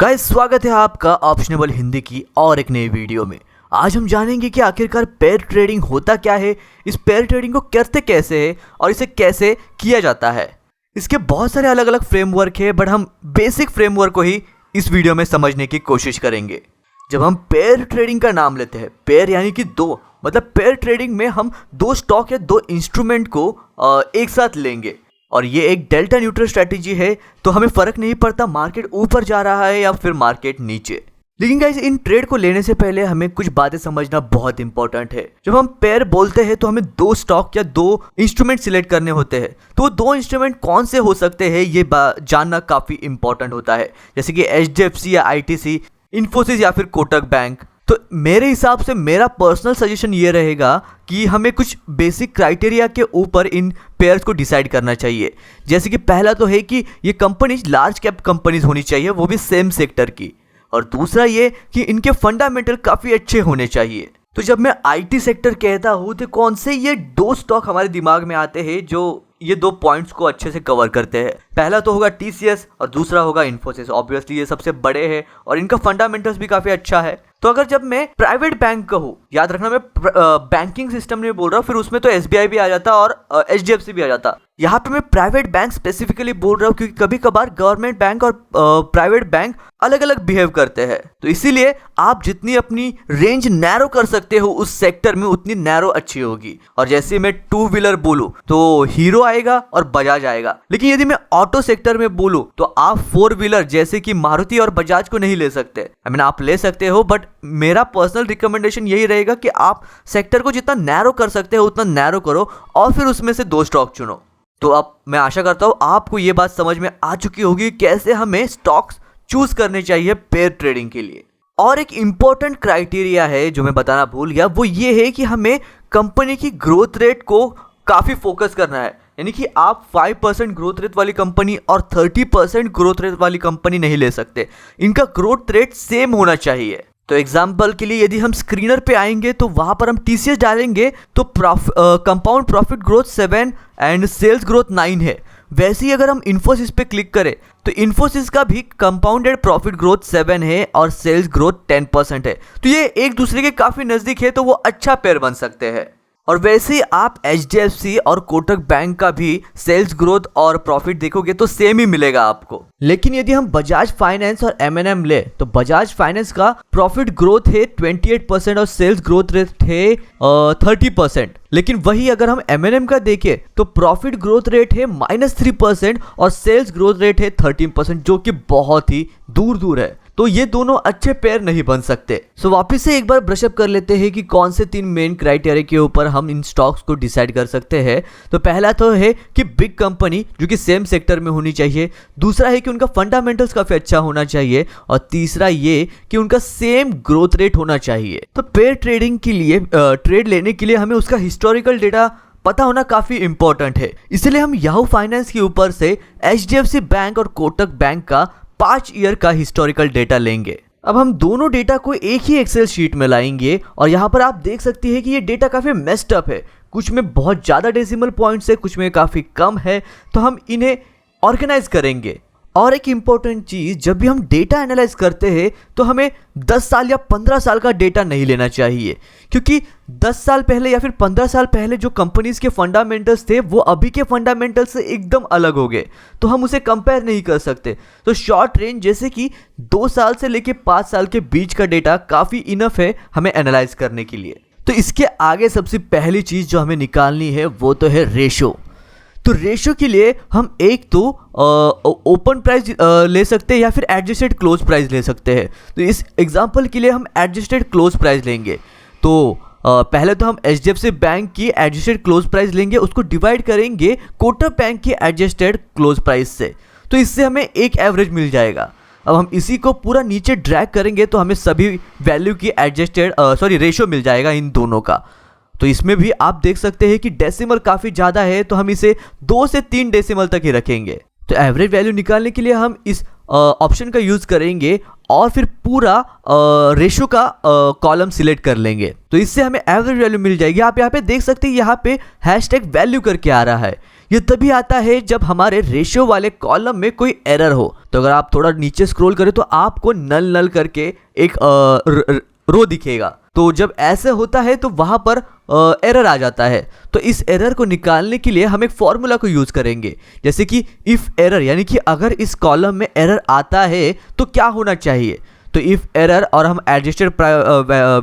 Guys स्वागत है आपका ऑप्शनेबल हिंदी की और एक नई वीडियो में। आज हम जानेंगे कि आखिरकार पेयर ट्रेडिंग होता क्या है, इस पेयर ट्रेडिंग को करते कैसे है और इसे कैसे किया जाता है। इसके बहुत सारे अलग अलग फ्रेमवर्क है, बट हम बेसिक फ्रेमवर्क को ही इस वीडियो में समझने की कोशिश करेंगे। जब हम पेयर ट्रेडिंग का नाम लेते हैं, पेयर यानी कि दो, मतलब पेयर ट्रेडिंग में हम दो स्टॉक या दो इंस्ट्रूमेंट को एक साथ लेंगे और ये एक डेल्टा न्यूट्रल स्ट्रैटेजी है, तो हमें फर्क नहीं पड़ता मार्केट ऊपर जा रहा है या फिर मार्केट नीचे। लेकिन गाइस इन ट्रेड को लेने से पहले हमें कुछ बातें समझना बहुत इंपॉर्टेंट है। जब हम पेयर बोलते हैं तो हमें दो स्टॉक या दो इंस्ट्रूमेंट सिलेक्ट करने होते हैं, तो वो दो इंस्ट्रूमेंट कौन से हो सकते हैं ये जानना काफी इंपॉर्टेंट होता है, जैसे कि HDFC या ITC, इन्फोसिस या फिर कोटक बैंक। तो मेरे हिसाब से मेरा पर्सनल सजेशन ये रहेगा कि हमें कुछ बेसिक क्राइटेरिया के ऊपर इन पेयर्स को डिसाइड करना चाहिए। जैसे कि पहला तो है कि ये कंपनीज लार्ज कैप कंपनीज होनी चाहिए, वो भी सेम सेक्टर की, और दूसरा ये कि इनके फंडामेंटल काफ़ी अच्छे होने चाहिए। तो जब मैं IT सेक्टर कहता हूँ तो कौन से ये दो स्टॉक हमारे दिमाग में आते हैं जो ये दो पॉइंट्स को अच्छे से कवर करते हैं। पहला तो होगा TCS और दूसरा होगा इन्फोसिस। ऑब्वियसली ये सबसे बड़े हैं और इनका फंडामेंटल्स भी काफ़ी अच्छा है। तो अगर जब मैं प्राइवेट बैंक कहूँ, याद रखना मैं बैंकिंग सिस्टम में बोल रहा हूँ, फिर उसमें तो SBI भी आ जाता और HDFC भी आ जाता। यहाँ पे मैं प्राइवेट बैंक स्पेसिफिकली बोल रहा हूँ क्योंकि कभी कभार गवर्नमेंट बैंक और प्राइवेट बैंक अलग अलग बिहेव करते हैं। तो इसीलिए आप जितनी अपनी रेंज नैरो कर सकते हो उस सेक्टर में, उतनी नैरो अच्छी होगी। और जैसे मैं टू व्हीलर बोलूँ तो हीरो आएगा और बजाज आएगा, लेकिन यदि मैं ऑटो सेक्टर में बोलूँ तो आप फोर व्हीलर जैसे कि मारुति और बजाज को नहीं ले सकते। आप ले सकते हो, बट मेरा पर्सनल रिकमेंडेशन यही रहेगा कि आप सेक्टर को जितना नैरो कर सकते हो उतना नैरो करो और फिर उसमें से दो स्टॉक चुनो। तो अब मैं आशा करता हूँ आपको ये बात समझ में आ चुकी होगी कैसे हमें स्टॉक्स चूज करने चाहिए पेयर ट्रेडिंग के लिए। और एक इंपॉर्टेंट क्राइटेरिया है जो मैं बताना भूल गया, वो ये है कि हमें कंपनी की ग्रोथ रेट को काफ़ी फोकस करना है। यानी कि आप 5% ग्रोथ रेट वाली कंपनी और 30% ग्रोथ रेट वाली कंपनी नहीं ले सकते, इनका ग्रोथ रेट सेम होना चाहिए। तो एग्जाम्पल के लिए यदि हम स्क्रीनर पे आएंगे तो वहां पर हम TCS डालेंगे तो compound profit growth 7 and sales growth 9 है। वैसे ही अगर हम इन्फोसिस पे क्लिक करें तो इन्फोसिस का भी कंपाउंडेड प्रॉफिट ग्रोथ 7 है और सेल्स ग्रोथ 10% है। तो ये एक दूसरे के काफ़ी नज़दीक है, तो वो अच्छा पेयर बन सकते हैं। और वैसे ही आप HDFC और कोटक बैंक का भी सेल्स ग्रोथ और प्रॉफिट देखोगे तो सेम ही मिलेगा आपको। लेकिन यदि हम बजाज फाइनेंस और M&M ले तो बजाज फाइनेंस का प्रॉफिट ग्रोथ है 28% और सेल्स ग्रोथ रेट है 30%। लेकिन वही अगर हम M&M का देखें तो प्रॉफिट ग्रोथ रेट है -3% और सेल्स ग्रोथ रेट है 13%, जो कि बहुत ही दूर दूर है। तो ये दोनों अच्छे पेयर नहीं बन सकते। सो वापस से एक बार ब्रशअप कर लेते हैं कि कौन से 3 मेन क्राइटेरिया के ऊपर हम इन स्टॉक्स को डिसाइड कर सकते हैं। तो पहला तो है कि बिग कंपनी जो कि सेम सेक्टर में होनी चाहिए, दूसरा है कि उनका फंडामेंटल्स काफ़ी अच्छा होना चाहिए, और तीसरा ये कि उनका सेम ग्रोथ रेट होना चाहिए। तो पेयर ट्रेडिंग के लिए ट्रेड लेने के लिए हमें उसका हिस्टोरिकल डेटा पता होना काफ़ी इंपॉर्टेंट है। इसलिए हम याहू फाइनेंस के ऊपर से HDFC बैंक और कोटक बैंक का 5 ईयर का हिस्टोरिकल डेटा लेंगे। अब हम दोनों डेटा को एक ही एक्सेल शीट में लाएंगे और यहाँ पर आप देख सकते हैं कि ये डेटा काफ़ी मेस्ड अप है। कुछ में बहुत ज़्यादा डेसिमल पॉइंट्स है, कुछ में काफ़ी कम है, तो हम इन्हें ऑर्गेनाइज करेंगे। और एक इम्पॉर्टेंट चीज़, जब भी हम डेटा एनालाइज करते हैं तो हमें 10 साल या 15 साल का डेटा नहीं लेना चाहिए, क्योंकि 10 साल पहले या फिर 15 साल पहले जो कंपनीज के फंडामेंटल्स थे वो अभी के फंडामेंटल्स से एकदम अलग हो गए, तो हम उसे कंपेयर नहीं कर सकते। तो शॉर्ट रेंज जैसे कि 2 साल से लेके 5 साल के बीच का डेटा काफ़ी इनफ है हमें एनालाइज करने के लिए। तो इसके आगे सबसे पहली चीज़ जो हमें निकालनी है वो तो है रेशो। तो रेशो के लिए हम एक तो ओपन प्राइस ले सकते हैं या फिर एडजस्टेड क्लोज प्राइस ले सकते हैं। तो इस एग्जांपल के लिए हम एडजस्टेड क्लोज प्राइस लेंगे। तो पहले तो हम HDFC बैंक की एडजस्टेड क्लोज प्राइस लेंगे, उसको डिवाइड करेंगे कोटक बैंक की एडजस्टेड क्लोज प्राइस से, तो इससे हमें एक एवरेज मिल जाएगा। अब हम इसी को पूरा नीचे ड्रैग करेंगे तो हमें सभी वैल्यू की रेशो मिल जाएगा इन दोनों का। तो इसमें भी आप देख सकते हैं कि डेसिमल काफ़ी ज़्यादा है, तो हम इसे 2 से 3 डेसिमल तक ही रखेंगे। तो एवरेज वैल्यू निकालने के लिए हम इस ऑप्शन का यूज़ करेंगे और फिर पूरा रेशो का कॉलम सिलेक्ट कर लेंगे, तो इससे हमें एवरेज वैल्यू मिल जाएगी। आप यहाँ पे देख सकते हैं, यहाँ पे हैशटैग वैल्यू करके आ रहा है। ये तभी आता है जब हमारे रेशियो वाले कॉलम में कोई एरर हो। तो अगर आप थोड़ा नीचे स्क्रॉल करें तो आपको नल नल करके एक रो दिखेगा। तो जब ऐसे होता है तो वहां पर एरर आ जाता है। तो इस एरर को निकालने के लिए हम एक फॉर्मूला को यूज करेंगे, जैसे कि इफ एरर, यानी कि अगर इस कॉलम में एरर आता है तो क्या होना चाहिए। तो इफ एरर और हम एडजस्टेड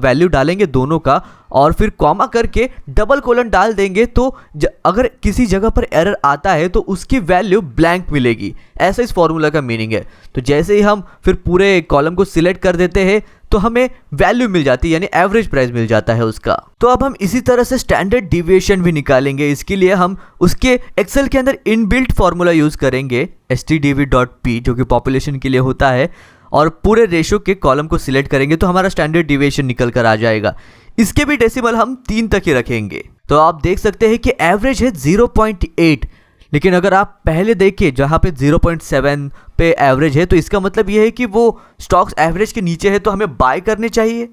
वैल्यू डालेंगे दोनों का, और फिर कॉमा करके डबल कोलन डाल देंगे। तो अगर किसी जगह पर एरर आता है तो उसकी वैल्यू ब्लैंक मिलेगी। ऐसा इस फॉर्मूला का मीनिंग है। तो जैसे ही हम फिर पूरे कॉलम को सिलेक्ट कर देते हैं तो हमें वैल्यू मिल जाती है, यानी एवरेज प्राइस मिल जाता है उसका। तो अब हम इसी तरह से स्टैंडर्ड डिविएशन भी निकालेंगे। इसके लिए हम उसके एक्सेल के अंदर इनबिल्ट फॉर्मूला यूज करेंगे, stdv.p, जो कि पॉपुलेशन के लिए होता है, और पूरे रेशियो के कॉलम को सिलेक्ट करेंगे तो हमारा स्टैंडर्ड डिविएशन निकल कर आ जाएगा। इसके भी डेसिमल हम 3 तक ही रखेंगे। तो आप देख सकते हैं कि एवरेज है 0.8, लेकिन अगर आप पहले देखिए जहां पे 0.7 पे एवरेज है तो इसका मतलब ये है कि वो स्टॉक्स एवरेज के नीचे है तो हमें बाय करने चाहिए।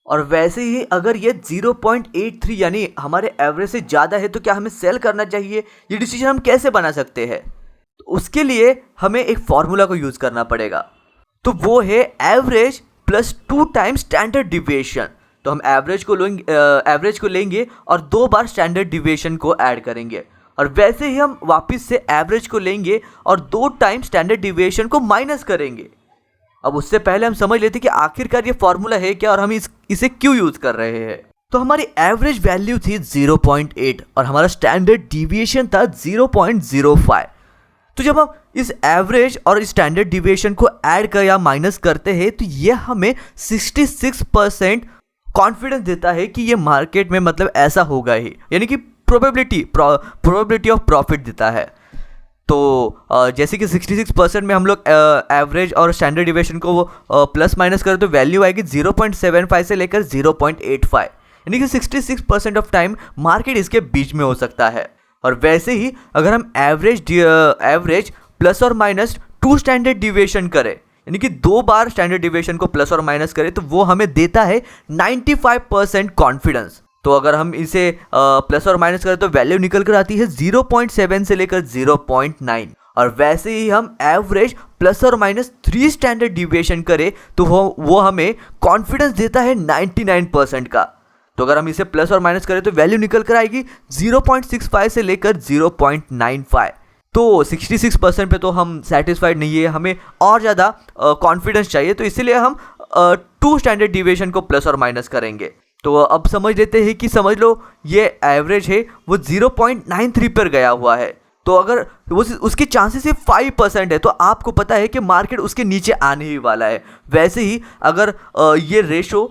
और वैसे ही अगर ये 0.83 यानी हमारे एवरेज से ज़्यादा है तो क्या हमें सेल करना चाहिए, ये डिसीजन हम कैसे बना सकते हैं। तो उसके लिए हमें एक फॉर्मूला को यूज़ करना पड़ेगा। तो वो है average plus 2 times standard deviation. तो हम एवरेज को लेंगे और 2 बार स्टैंडर्ड डिविएशन को ऐड करेंगे, और वैसे ही हम वापस से एवरेज को लेंगे और 2 टाइम्स स्टैंडर्ड डिविएशन को माइनस करेंगे। अब उससे पहले हम समझ लेते हैं कि आखिरकार ये फॉर्मूला है क्या और हम इसे क्यों यूज कर रहे हैं। तो हमारी एवरेज वैल्यू थी 0.8 और हमारा स्टैंडर्ड डिविएशन था 0.05। तो जब हम इस एवरेज और स्टैंडर्ड डिविएशन को ऐड कर या माइनस करते हैं तो ये हमें 66% कॉन्फिडेंस देता है कि ये मार्केट में मतलब ऐसा होगा ही, यानी कि प्रोबेबिलिटी ऑफ प्रॉफिट देता है। तो जैसे कि 66% में हम लोग एवरेज और स्टैंडर्ड डिविएशन को प्लस माइनस करें तो वैल्यू आएगी 0.75 से लेकर 0.85, यानी कि 66% ऑफ टाइम मार्केट इसके बीच में हो सकता है। और वैसे ही अगर हम एवरेज प्लस और माइनस 2 स्टैंडर्ड डिविएशन करें, यानी कि 2 बार स्टैंडर्ड डिविएशन को प्लस और माइनस करें, तो वो हमें देता है 95% कॉन्फिडेंस। तो अगर हम इसे प्लस और माइनस करें तो वैल्यू निकल कर आती है 0.7 से लेकर 0.9। और वैसे ही हम एवरेज प्लस और माइनस 3 स्टैंडर्ड डिविएशन करें तो वो हमें कॉन्फिडेंस देता है 99% का। तो अगर हम इसे प्लस और माइनस करें तो वैल्यू निकल कर आएगी 0.65 से लेकर 0.95। तो 66% पे तो हम सेटिस्फाइड नहीं है, हमें और ज़्यादा कॉन्फिडेंस चाहिए। तो इसीलिए हम 2 स्टैंडर्ड डिविएशन को प्लस और माइनस करेंगे। तो अब समझ लेते हैं कि समझ लो ये एवरेज है वो 0.93 पर गया हुआ है। तो अगर उसके चांसेस सिर्फ 5% है तो आपको पता है कि मार्केट उसके नीचे आने ही वाला है। वैसे ही अगर ये रेशो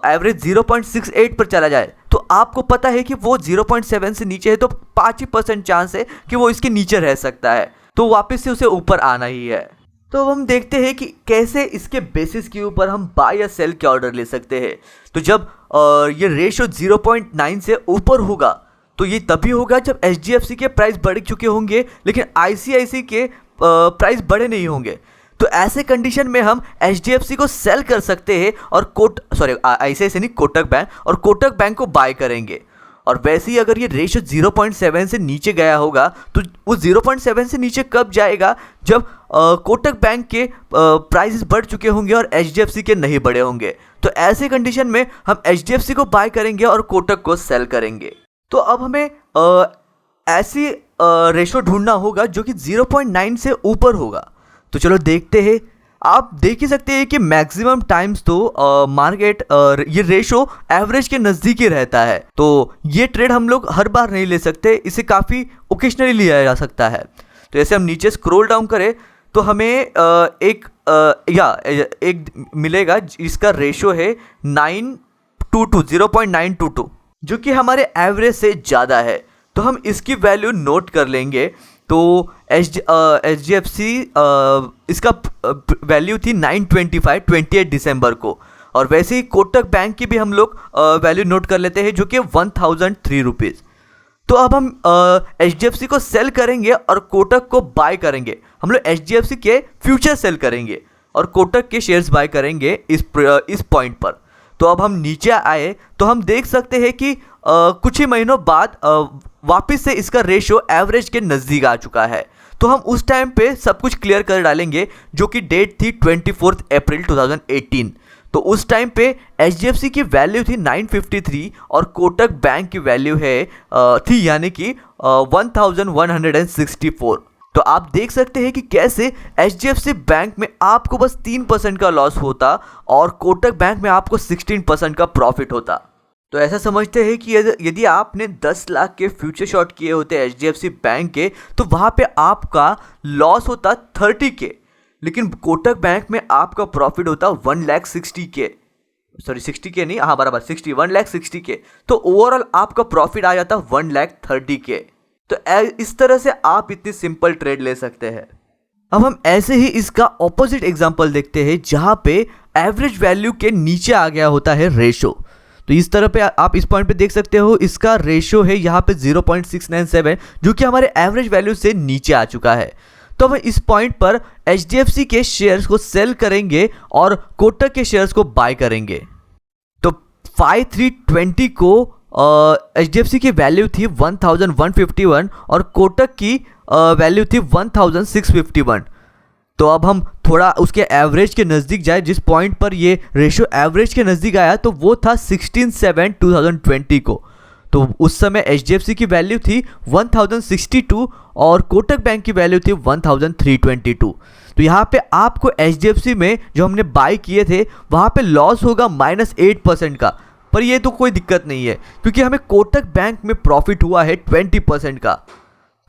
एवरेज 0.68 पर चला जाए तो आपको पता है कि वो 0.7 से नीचे है तो 5% चांस है कि वो इसके नीचे रह सकता है, तो वापस से उसे ऊपर आना ही है। तो हम देखते हैं कि कैसे इसके बेसिस के ऊपर हम बाय या सेल के ऑर्डर ले सकते हैं। तो जब ये रेशो 0.9 से ऊपर होगा तो ये तभी होगा जब HDFC के प्राइस बढ़ चुके होंगे लेकिन ICICI के प्राइस बढ़े नहीं होंगे। तो ऐसे कंडीशन में हम HDFC को सेल कर सकते हैं और ICICI नहीं, कोटक बैंक, और कोटक बैंक को बाय करेंगे। और वैसे ही अगर ये रेशो 0.7 से नीचे गया होगा तो वो 0.7 से नीचे कब जाएगा, जब कोटक बैंक के प्राइसेस बढ़ चुके होंगे और HDFC के नहीं बढ़े होंगे। तो ऐसे कंडीशन में हम HDFC को बाय करेंगे और कोटक को सेल करेंगे। तो अब हमें ऐसी रेशो ढूंढना होगा जो कि 0.9 से ऊपर होगा। तो चलो देखते हैं। आप देख ही सकते हैं कि मैक्सिमम टाइम्स तो मार्केट ये रेशो एवरेज के नज़दीक ही रहता है। तो ये ट्रेड हम लोग हर बार नहीं ले सकते, इसे काफ़ी ओकेजनली लिया जा सकता है। तो जैसे हम नीचे स्क्रॉल डाउन करें तो हमें एक मिलेगा जिसका रेशो है 0.922, जो कि हमारे एवरेज से ज़्यादा है। तो हम इसकी वैल्यू नोट कर लेंगे। तो HDFC इसका वैल्यू थी 925 28 दिसंबर को, और वैसे ही कोटक बैंक की भी हम लोग वैल्यू नोट कर लेते हैं जो कि 1003 रुपीज़। तो अब हम HDFC को सेल करेंगे और कोटक को बाय करेंगे। हम लोग HDFC के फ्यूचर सेल करेंगे और कोटक के शेयर्स बाय करेंगे इस पॉइंट पर। तो अब हम नीचे आए तो हम देख सकते हैं कि कुछ ही महीनों बाद वापस से इसका रेशो एवरेज के नज़दीक आ चुका है। तो हम उस टाइम पे सब कुछ क्लियर कर डालेंगे, जो कि डेट थी 24 अप्रैल 2018। तो उस टाइम पे HDFC की वैल्यू थी 953 और कोटक बैंक की वैल्यू थी यानी कि 1164। तो आप देख सकते हैं कि कैसे HDFC बैंक में आपको बस 3% का लॉस होता और कोटक बैंक में आपको 16% का प्रॉफिट होता। तो ऐसा समझते हैं कि यदि आपने 10 लाख के फ्यूचर शॉर्ट किए होते HDFC बैंक के, तो वहाँ पे आपका लॉस होता 30 के, लेकिन कोटक बैंक में आपका प्रॉफिट होता 1,60,000 के, सॉरी 60 के नहीं, हाँ बराबर 1,60,000 के। तो ओवरऑल आपका प्रॉफिट आ जाता 1,30,000 के। तो इस तरह से आप इतनी सिंपल ट्रेड ले सकते हैं। अब हम ऐसे ही इसका ऑपोजिट एग्जांपल देखते हैं, जहां पे एवरेज वैल्यू के नीचे आ गया होता है रेशो। तो इस तरह पे आप इस पॉइंट पे देख सकते हो, इसका रेशो है यहाँ पे 0.697, जो कि हमारे एवरेज वैल्यू से नीचे आ चुका है। तो हम इस पॉइंट पर HDFC के शेयर्स को सेल करेंगे और कोटक के शेयर्स को बाय करेंगे। तो 5320 को HDFC की वैल्यू थी 1151 और कोटक की वैल्यू थी 1651। तो अब हम थोड़ा उसके एवरेज के नज़दीक जाए, जिस पॉइंट पर ये रेशो एवरेज के नज़दीक आया तो वो था 16/7/2020 को। तो उस समय HDFC की वैल्यू थी 1062 और कोटक बैंक की वैल्यू थी 1322। तो यहाँ पे आपको HDFC में जो हमने बाय किए थे वहाँ पे लॉस होगा -8% का, पर ये तो कोई दिक्कत नहीं है क्योंकि हमें कोटक बैंक में प्रॉफिट हुआ है 20% का।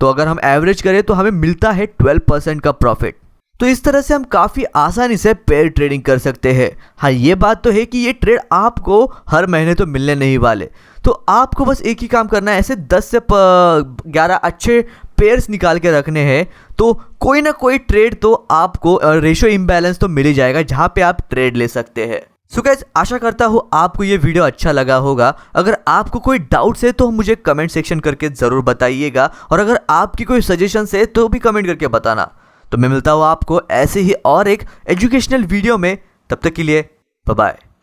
तो अगर हम एवरेज करें तो हमें मिलता है 12% का प्रॉफिट। तो इस तरह से हम काफ़ी आसानी से पेयर ट्रेडिंग कर सकते हैं। हाँ, ये बात तो है कि ये ट्रेड आपको हर महीने तो मिलने नहीं वाले, तो आपको बस एक ही काम करना है, ऐसे 10 से 11 अच्छे पेयर्स निकाल के रखने हैं। तो कोई ना कोई ट्रेड तो आपको रेशो इम्बैलेंस तो मिल ही जाएगा जहाँ पे आप ट्रेड ले सकते हैं। सो गाइस, आशा करता हूँ आपको ये वीडियो अच्छा लगा होगा। अगर आपको कोई डाउट्स है तो मुझे कमेंट सेक्शन करके ज़रूर बताइएगा, और अगर आपकी कोई सजेशंस है तो भी कमेंट करके बताना। तो मैं मिलता हूँ आपको ऐसे ही और एक एजुकेशनल वीडियो में, तब तक के लिए बाय बाय।